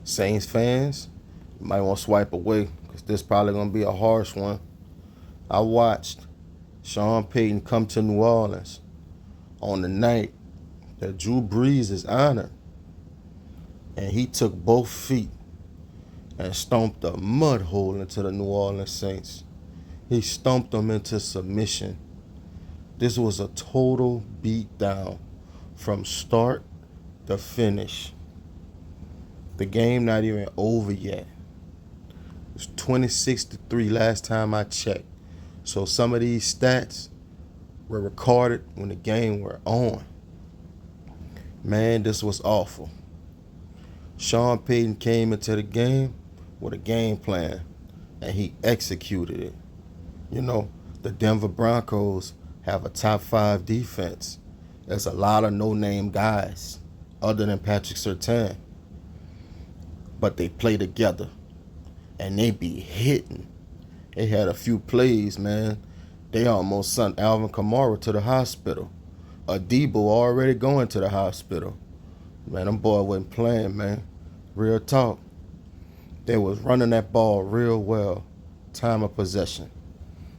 Saints fans, you might want to swipe away because this probably going to be a harsh one. I watched Sean Payton come to New Orleans on the night that Drew Brees is honored, and he took both feet and stomped a mud hole into the New Orleans Saints. He stomped them into submission. This was a total beatdown from start to finish. The game not even over yet. It was 26-3 last time I checked. So some of these stats were recorded when the game were on. Man, this was awful. Sean Payton came into the game with a game plan, and he executed it. You know, the Denver Broncos have a top 5 defense. There's a lot of no-name guys other than Patrick Surtain. But they play together, and they be hitting. They had a few plays, man. They almost sent Alvin Kamara to the hospital. Debo already going to the hospital. Man, them boy wasn't playing, man. Real talk. They was running that ball real well. Time of possession.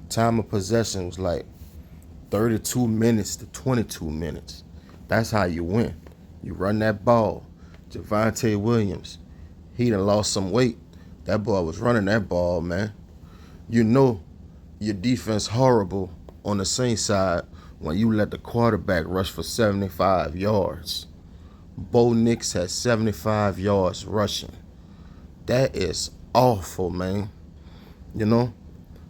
Time of possession was like 32 minutes to 22 minutes. That's how you win. You run that ball. Javonte Williams, he done lost some weight. That boy was running that ball, man. You know your defense horrible on the Saints side when you let the quarterback rush for 75 yards. Bo Nix has 75 yards rushing. That is awful, man. You know,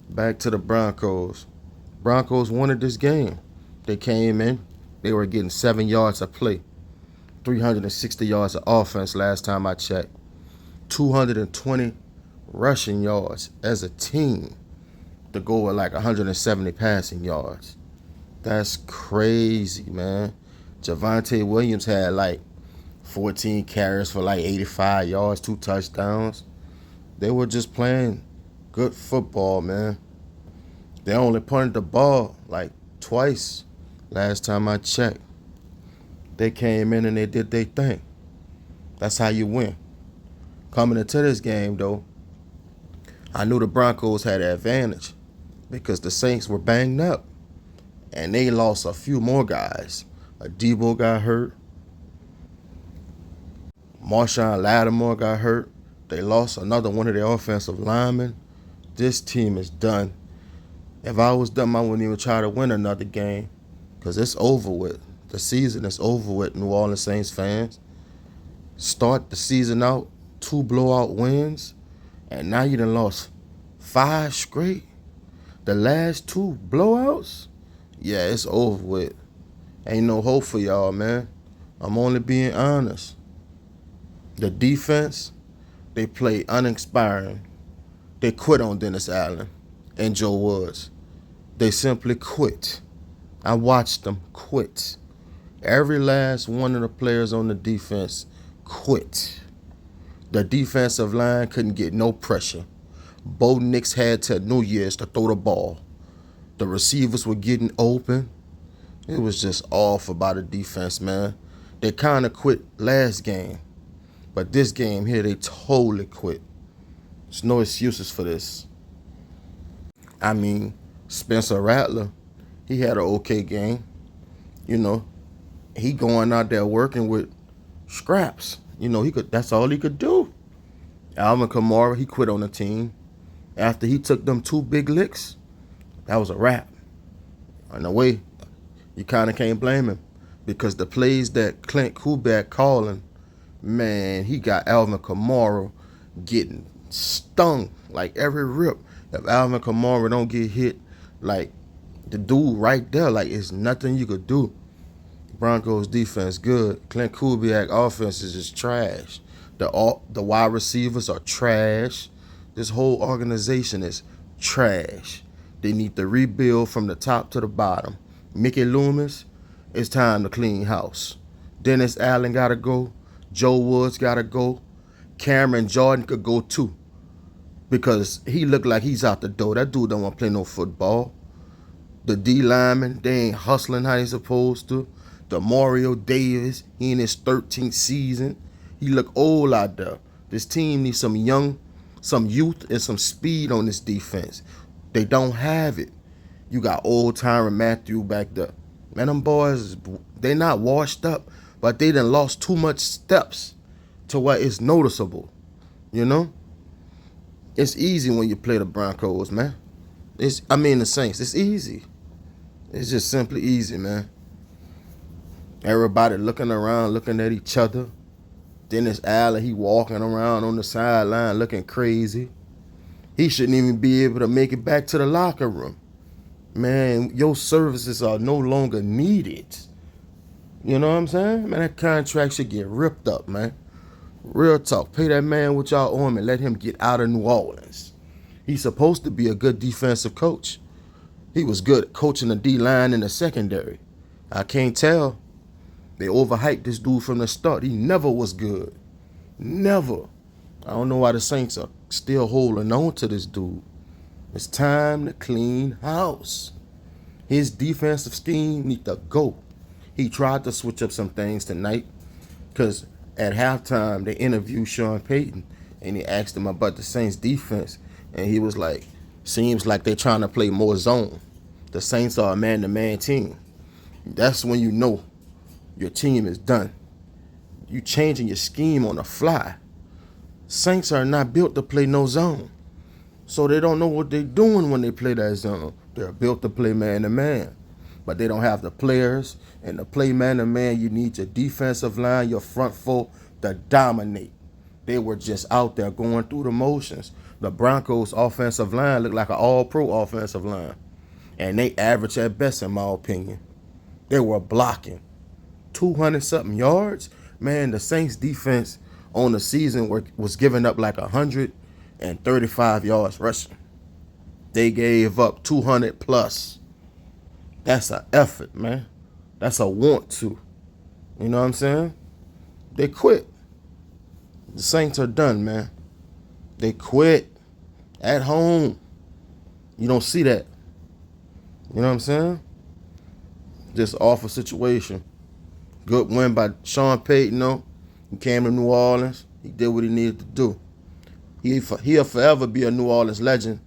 back to the Broncos. Broncos wanted this game. They came in. They were getting 7 yards a play. 360 yards of offense last time I checked. 220 rushing yards as a team to go with like 170 passing yards. That's crazy, man. Javonte Williams had like 14 carries for like 85 yards, 2 touchdowns. They were just playing good football, man. They only punted the ball like twice last time I checked. They came in and they did their thing. That's how you win. Coming into this game, though, I knew the Broncos had an advantage because the Saints were banged up. And they lost a few more guys. Debo got hurt. Marshawn Lattimore got hurt. They lost another one of their offensive linemen. This team is done. If I was them, I wouldn't even try to win another game because it's over with. The season is over with, New Orleans Saints fans. Start the season out, 2 blowout wins, and now you done lost 5 straight. The last 2 blowouts? Yeah, it's over with. Ain't no hope for y'all, man. I'm only being honest. The defense, they play uninspiring. They quit on Dennis Allen and Joe Woods. They simply quit. I watched them quit. Every last one of the players on the defense quit. The defensive line couldn't get no pressure. Bo Nix had till New Year's to throw the ball. The receivers were getting open. It was just awful by the defense, man. They kind of quit last game. But this game here, they totally quit. There's no excuses for this. I mean, Spencer Rattler, he had an okay game. You know, he going out there working with scraps. You know, that's all he could do. Alvin Kamara, he quit on the team. After he took them 2 big licks, that was a wrap. In a way, you kind of can't blame him because the plays that Clint Kubiak calling, man, he got Alvin Kamara getting stung like every rip. If Alvin Kamara don't get hit, like the dude right there, like it's nothing you could do. Broncos defense good. Clint Kubiak offense is just trash. The wide receivers are trash. This whole organization is trash. They need to rebuild from the top to the bottom. Mickey Loomis, it's time to clean house. Dennis Allen got to go. Joe Woods got to go. Cameron Jordan could go too because he looked like he's out the door. That dude don't want to play no football. The D linemen, they ain't hustling how they supposed to. The Mario Davis, he in his 13th season. He look old out there. This team needs some youth, and some speed on this defense. They don't have it. You got old Tyrann Mathieu back there. Man, them boys, they not washed up, but they done lost too much steps to where it's noticeable. You know? It's easy when you play the Broncos, man. The Saints. It's easy. It's just simply easy, man. Everybody looking around, looking at each other. Dennis Allen, he walking around on the sideline looking crazy. He shouldn't even be able to make it back to the locker room. Man, your services are no longer needed. You know what I'm saying? Man, that contract should get ripped up, man. Real talk. Pay that man what y'all owe him and let him get out of New Orleans. He's supposed to be a good defensive coach. He was good at coaching the D-line in the secondary. I can't tell. They overhyped this dude from the start. He never was good. Never. I don't know why the Saints are still holding on to this dude. It's time to clean house. His defensive scheme need to go. He tried to switch up some things tonight because at halftime they interviewed Sean Payton and he asked him about the Saints defense and he was like, seems like they're trying to play more zone. The Saints are a man-to-man team. That's when you know your team is done. You changing your scheme on the fly. Saints are not built to play no zone. So they don't know what they're doing when they play that zone. They're built to play man-to-man. But they don't have the players. And to play man-to-man, you need your defensive line, your front four to dominate. They were just out there going through the motions. The Broncos' offensive line looked like an all-pro offensive line. And they average at best, in my opinion. They were blocking 200-something yards. Man, the Saints defense on the season was giving up like 135 yards rushing. They gave up 200 plus. That's an effort, man. That's a want to. You know what I'm saying? They quit. The Saints are done, man. They quit at home. You don't see that. You know what I'm saying? Just awful situation. Good win by Sean Payton, though. He came to New Orleans. He did what he needed to do. He'll forever be a New Orleans legend,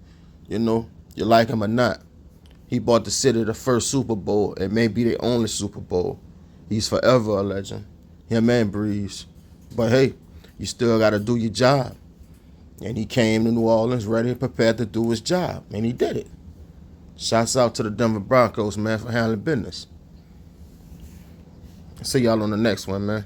you know, you like him or not. He brought the city the first Super Bowl and maybe the only Super Bowl. He's forever a legend. Him and Breeze. But hey, you still got to do your job. And he came to New Orleans ready and prepared to do his job. And he did it. Shouts out to the Denver Broncos, man, for handling business. See y'all on the next one, man.